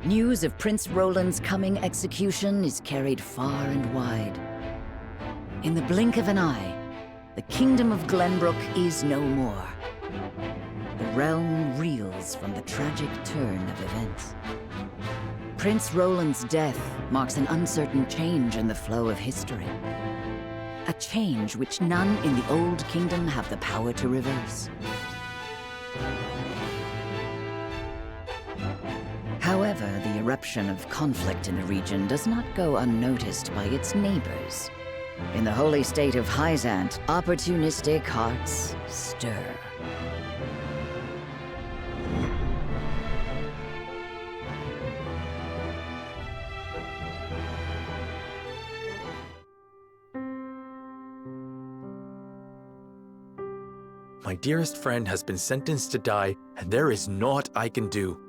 News of Prince Roland's coming execution is carried far and wide. In the blink of an eye, the kingdom of Glenbrook is no more. The realm reels from the tragic turn of events. Prince Roland's death marks an uncertain change in the flow of history. A change which none in the Old Kingdom have the power to reverse. However, the eruption of conflict in the region does not go unnoticed by its neighbors. In the holy state of Hyzant, opportunistic hearts stir. My dearest friend has been sentenced to die, and there is naught I can do.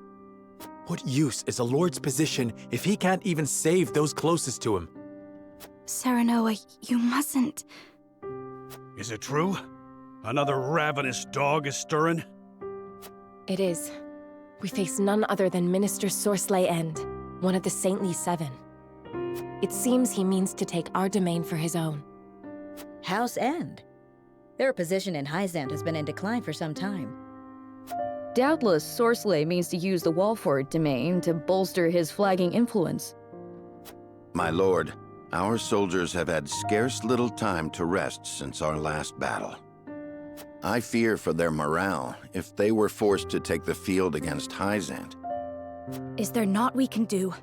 What use is a lord's position if he can't even save those closest to him? Serenoa, you mustn't. Is it true? Another ravenous dog is stirring? It is. We face none other than Minister Sorsley End, one of the Saintly Seven. It seems he means to take our domain for his own. House End? Their position in Hyzant has been in decline for some time. Doubtless, Sorsley means to use the Walford domain to bolster his flagging influence. My lord, our soldiers have had scarce little time to rest since our last battle. I fear for their morale if they were forced to take the field against Hyzant. Is there naught we can do?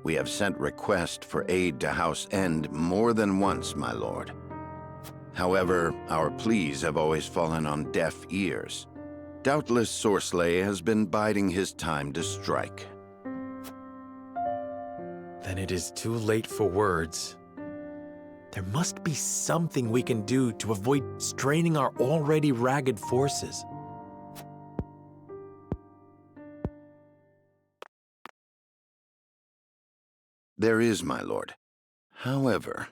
We have sent requests for aid to House End more than once, my lord. However, our pleas have always fallen on deaf ears. Doubtless Sorsley has been biding his time to strike. Then it is too late for words. There must be something we can do to avoid straining our already ragged forces. There is, my lord. However...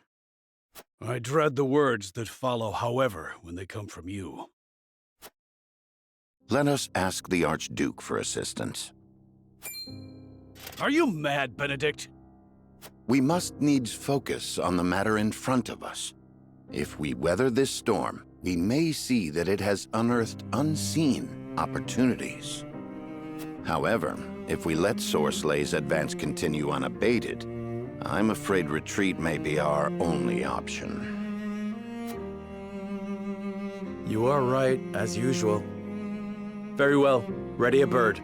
I dread the words that follow however when they come from you. Let us ask the Archduke for assistance. Are you mad, Benedict? We must needs focus on the matter in front of us. If we weather this storm, we may see that it has unearthed unseen opportunities. However, if we let Sorsley's advance continue unabated, I'm afraid retreat may be our only option. You are right, as usual. Very well. Ready a bird.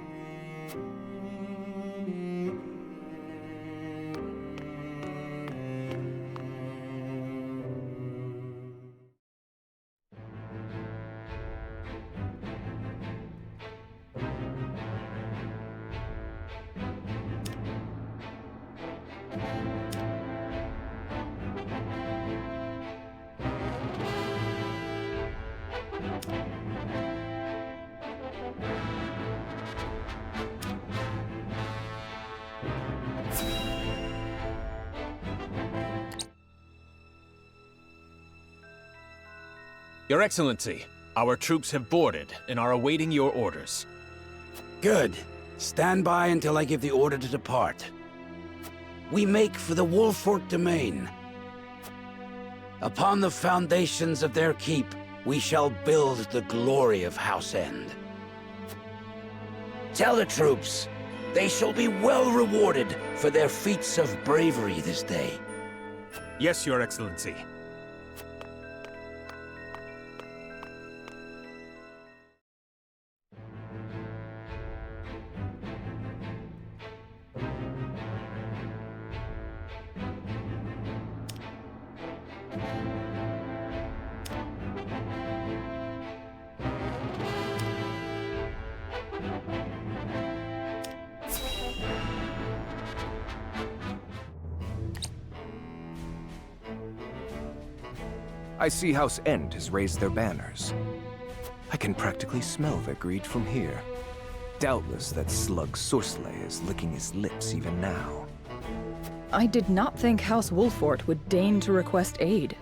Your Excellency, our troops have boarded and are awaiting your orders. Good. Stand by until I give the order to depart. We make for the Wolfort domain. Upon the foundations of their keep, we shall build the glory of House End. Tell the troops, they shall be well rewarded for their feats of bravery this day. Yes, Your Excellency. I see House End has raised their banners. I can practically smell their greed from here. Doubtless that slug Sorsley is licking his lips even now. I did not think House Wolfort would deign to request aid.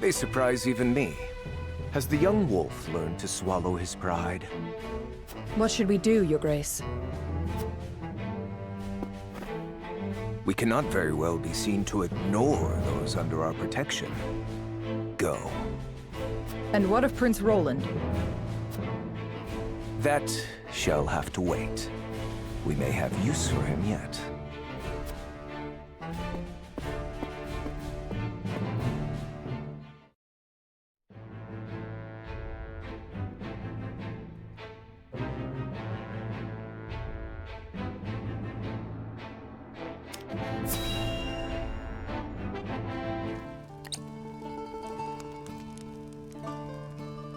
They surprise even me. Has the young wolf learned to swallow his pride? What should we do, Your Grace? We cannot very well be seen to ignore those under our protection. Go. And what of Prince Roland? That shall have to wait. We may have use for him yet.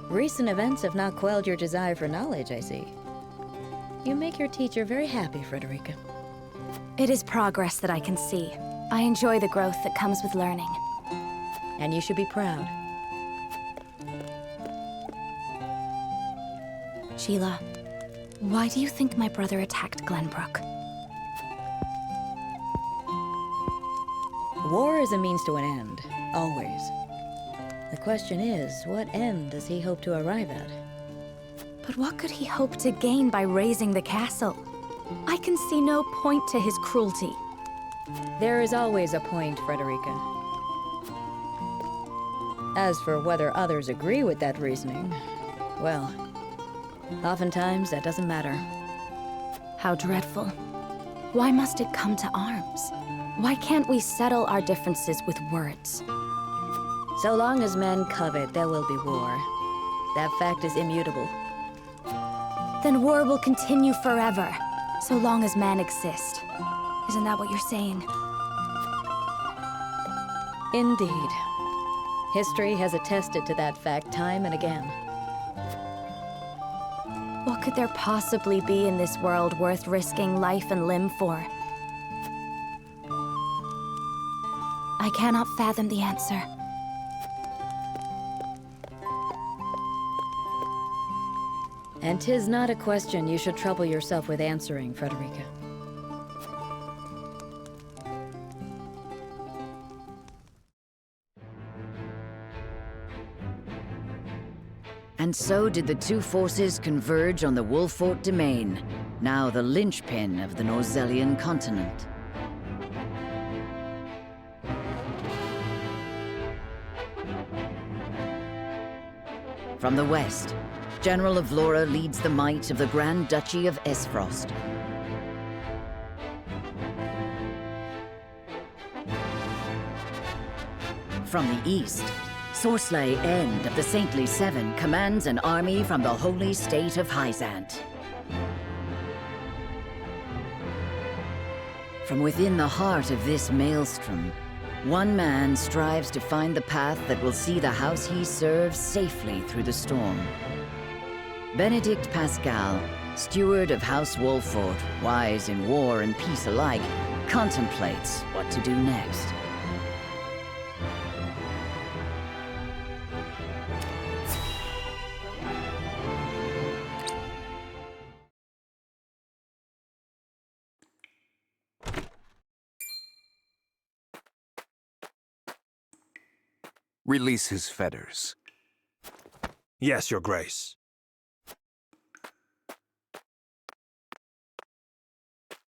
Recent events have not quelled your desire for knowledge, I see. You make your teacher very happy, Frederica. It is progress that I can see. I enjoy the growth that comes with learning. And you should be proud. Sheila, why do you think my brother attacked Glenbrook? War is a means to an end, always. The question is, what end does he hope to arrive at? But what could he hope to gain by razing the castle? I can see no point to his cruelty. There is always a point, Frederica. As for whether others agree with that reasoning, well, oftentimes that doesn't matter. How dreadful. Why must it come to arms? Why can't we settle our differences with words? So long as men covet, there will be war. That fact is immutable. Then war will continue forever, so long as men exist. Isn't that what you're saying? Indeed. History has attested to that fact time and again. What could there possibly be in this world worth risking life and limb for? I cannot fathom the answer. And 'tis not a question you should trouble yourself with answering, Frederica. And so did the two forces converge on the Wolfort domain, now the linchpin of the Norzelian continent. From the west, General of Vlora leads the might of the Grand Duchy of Esfrost. From the east, Sorsley End of the Saintly Seven commands an army from the holy state of Hyzant. From within the heart of this maelstrom, one man strives to find the path that will see the house he serves safely through the storm. Benedict Pascal, steward of House Wolfort, wise in war and peace alike, contemplates what to do next. Release his fetters. Yes, Your Grace.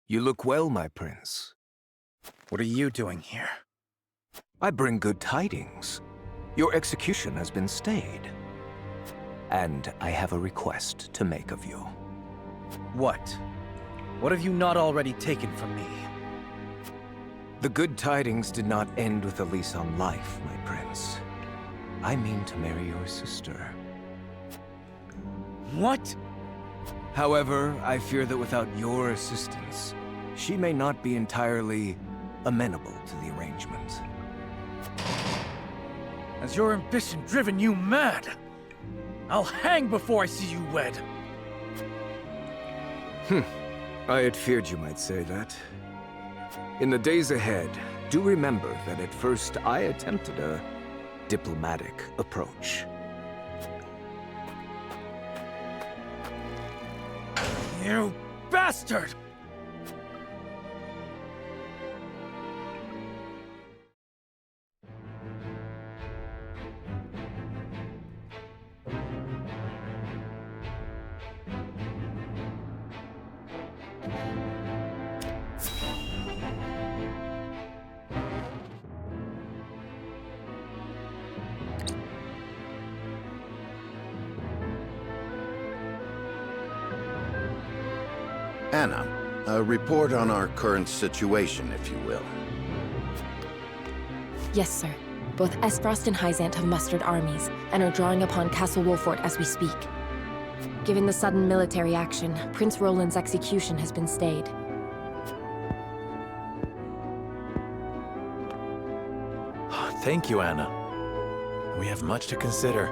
You look well, my prince. What are you doing here? I bring good tidings. Your execution has been stayed. And I have a request to make of you. What? What have you not already taken from me? The good tidings did not end with a lease on life, my prince. I mean to marry your sister. What? However, I fear that without your assistance, she may not be entirely amenable to the arrangement. Has your ambition driven you mad? I'll hang before I see you wed. I had feared you might say that. In the days ahead, do remember that at first I attempted a diplomatic approach. You bastard! Anna, a report on our current situation, if you will. Yes, sir. Both Esfrost and Hyzant have mustered armies and are drawing upon Castle Wolfort as we speak. Given the sudden military action, Prince Roland's execution has been stayed. Thank you, Anna. We have much to consider.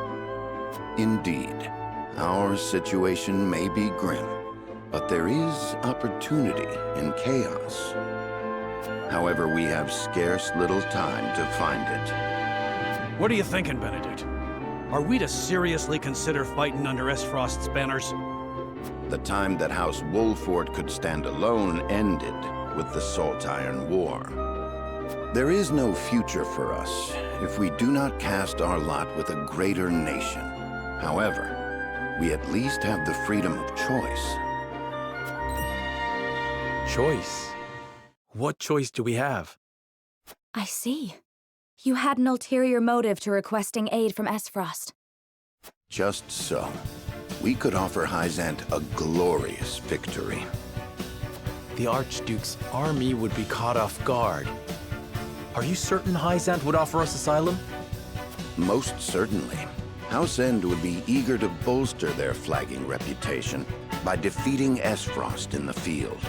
Indeed. Our situation may be grim, but there is opportunity in chaos. However, we have scarce little time to find it. What are you thinking, Benedict? Are we to seriously consider fighting under Esfrost's banners? The time that House Wolfort could stand alone ended with the Salt Iron War. There is no future for us if we do not cast our lot with a greater nation. However, we at least have the freedom of choice. Choice? What choice do we have? I see. You had an ulterior motive to requesting aid from Esfrost. Just so. We could offer Hyzant a glorious victory. The Archduke's army would be caught off guard. Are you certain Hyzant would offer us asylum? Most certainly. House End would be eager to bolster their flagging reputation by defeating Esfrost in the field.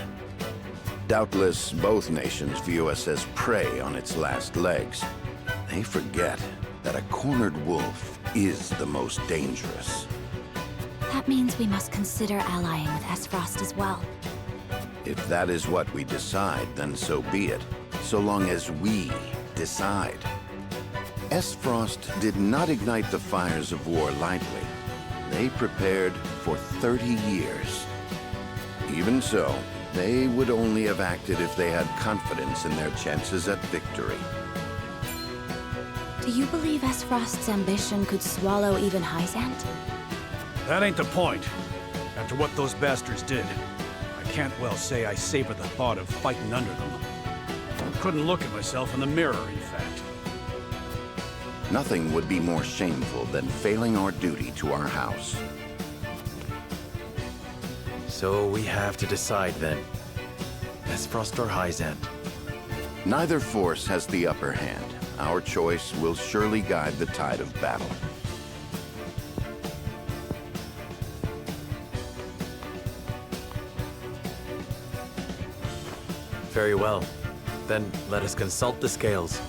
Doubtless, both nations view us as prey on its last legs. They forget that a cornered wolf is the most dangerous. That means we must consider allying with Esfrost as well. If that is what we decide, then so be it, so long as we decide. Esfrost did not ignite the fires of war lightly. They prepared for 30 years. Even so, they would only have acted if they had confidence in their chances at victory. Do you believe Esfrost's ambition could swallow even Hyzant? That ain't the point. After what those bastards did, I can't well say I savor the thought of fighting under them. I couldn't look at myself in the mirror, in fact. Nothing would be more shameful than failing our duty to our house. So we have to decide then. Esfrost or Hyzant? Neither force has the upper hand. Our choice will surely guide the tide of battle. Very well. Then let us consult the scales.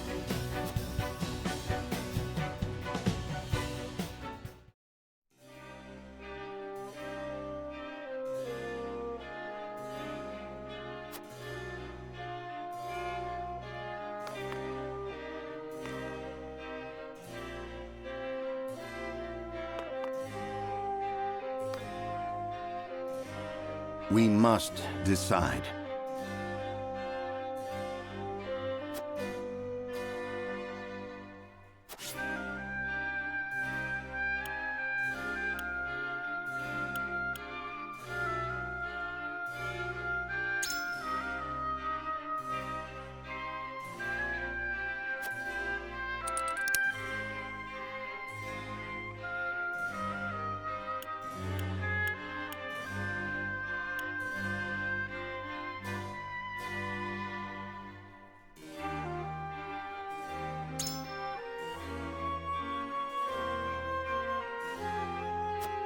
We must decide.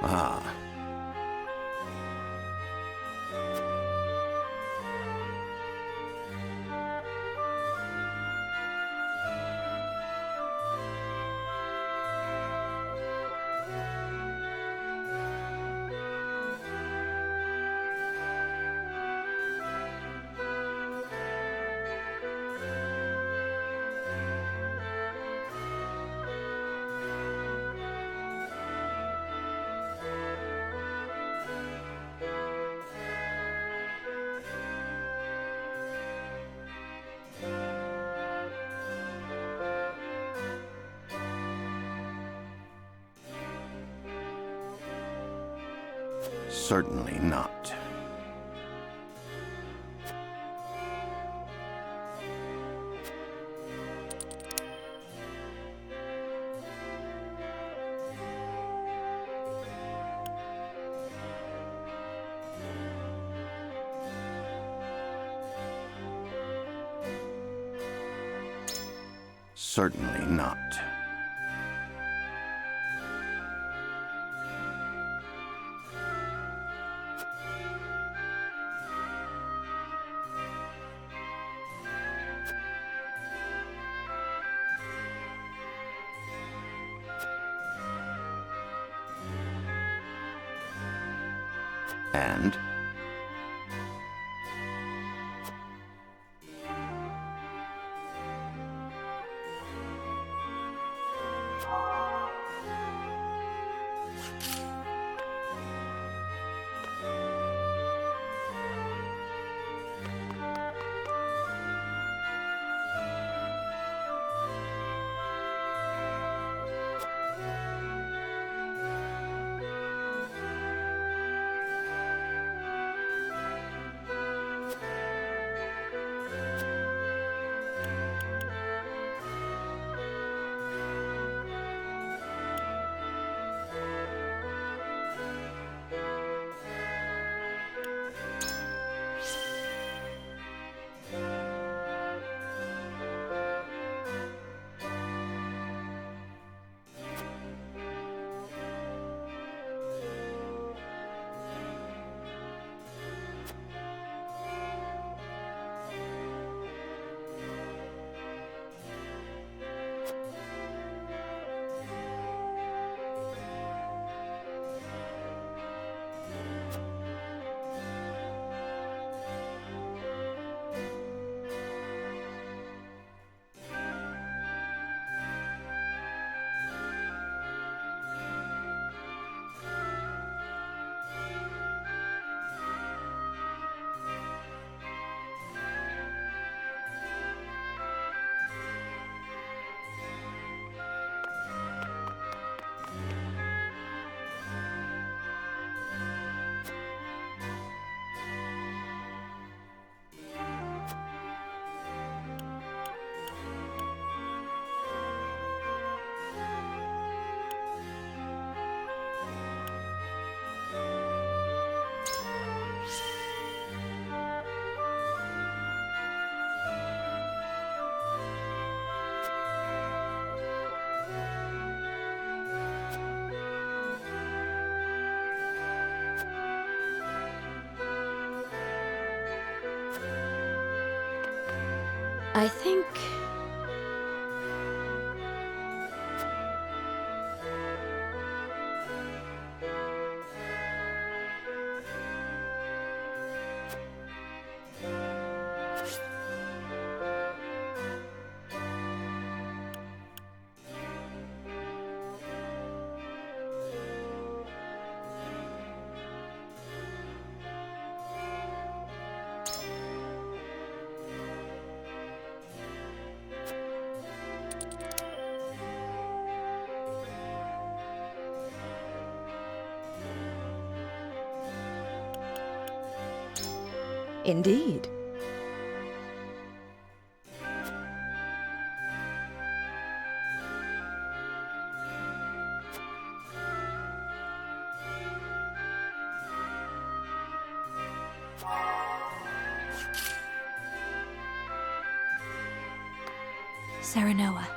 Ah. Certainly not. certainly not. And I think... Indeed. Serenoa.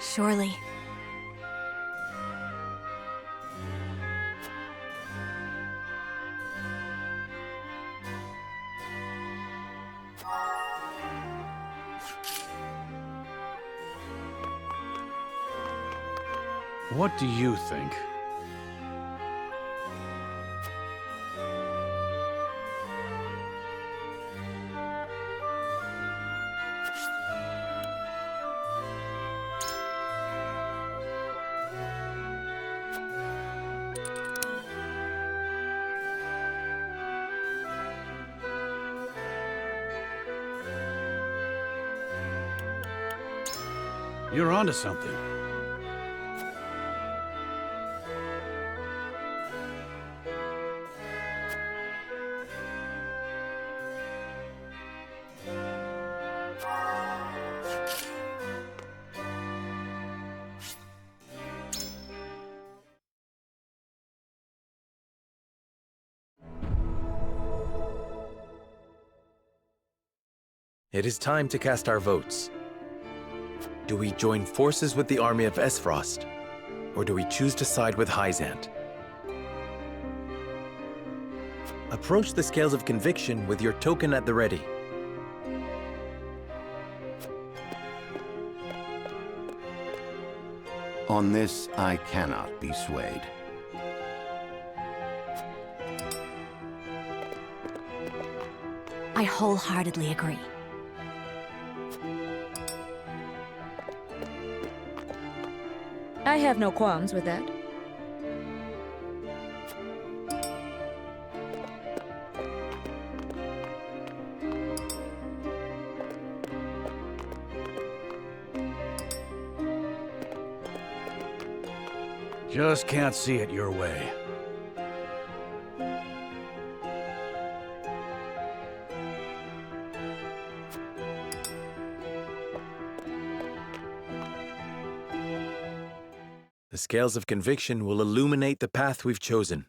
Surely. What do you think? You're onto something. It is time to cast our votes. Do we join forces with the army of Esfrost, or do we choose to side with Hyzant? Approach the scales of conviction with your token at the ready. On this, I cannot be swayed. I wholeheartedly agree. I have no qualms with that. Just can't see it your way. The scales of conviction will illuminate the path we've chosen.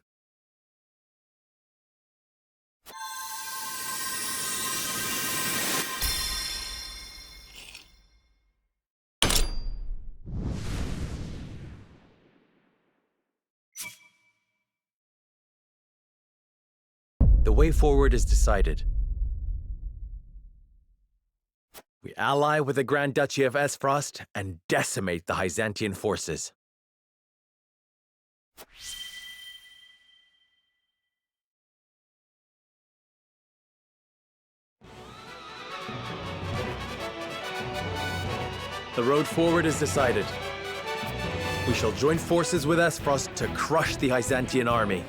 The way forward is decided. We ally with the Grand Duchy of Esfrost and decimate the Hyzantian forces. The road forward is decided. We shall join forces with Esfrost to crush the Hyzantian army.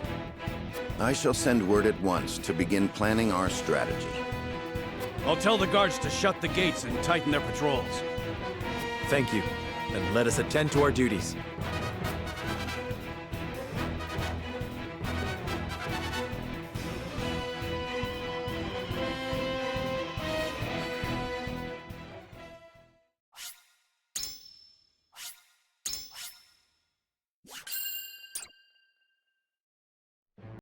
I shall send word at once to begin planning our strategy. I'll tell the guards to shut the gates and tighten their patrols. Thank you, and let us attend to our duties.